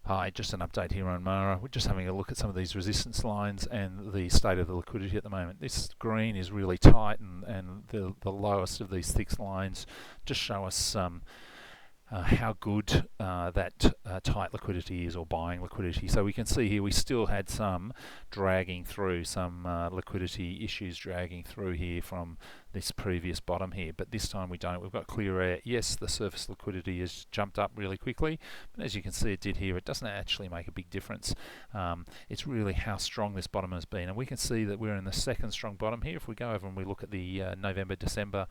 Hi, just an update here on Mara. We're just having a look at some of these resistance lines and the state of the liquidity at the moment. This green is really tight, and the lowest of these thick lines just show us how good that tight liquidity is, or buying liquidity. So we can see here we still had some dragging through, some liquidity issues dragging through here from this previous bottom here, but this time we don't. We've got clear air. Yes, the surface liquidity has jumped up really quickly, but as you can see it did here, it doesn't actually make a big difference. It's really how strong this bottom has been, and we can see that we're in the second strong bottom here. If we go over and we look at the November, December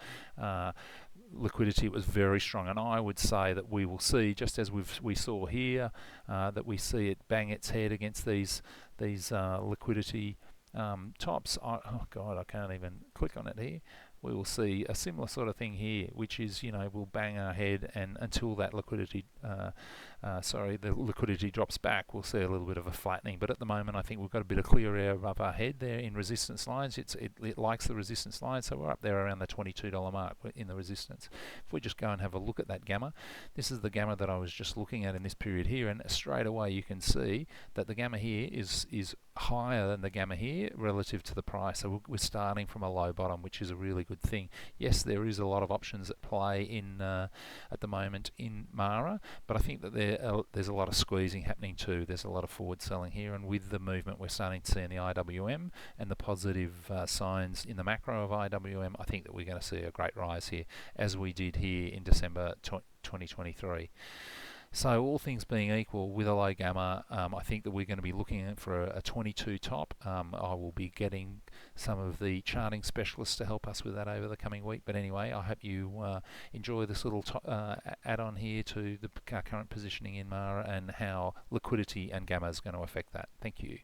liquidity, it was very strong, and I would say that we will see, just as we saw here, that we see it bang its head against these liquidity tops. Oh God, I can't even click on it here. We will see a similar sort of thing here, which is, we'll bang our head, and until that liquidity, the liquidity drops back, we'll see a little bit of a flattening. But at the moment, I think we've got a bit of clear air above our head there in resistance lines. It likes the resistance line, so we're up there around the $22 mark in the resistance. If we just go and have a look at that gamma, this is the gamma that I was just looking at in this period here, and straight away you can see that the gamma here is higher than the gamma here relative to the price. So we're starting from a low bottom, which is a really good thing. Yes, there is a lot of options at play in at the moment in Mara, but I think that there's a lot of squeezing happening too. There's a lot of forward selling here, and with the movement we're starting to see in the IWM and the positive signs in the macro of IWM, I think that we're going to see a great rise here, as we did here in December 2023. So all things being equal, with a low gamma, I think that we're going to be looking for a 22 top. I will be getting some of the charting specialists to help us with that over the coming week. But anyway, I hope you enjoy this little add-on here to the current positioning in Mara and how liquidity and gamma is going to affect that. Thank you.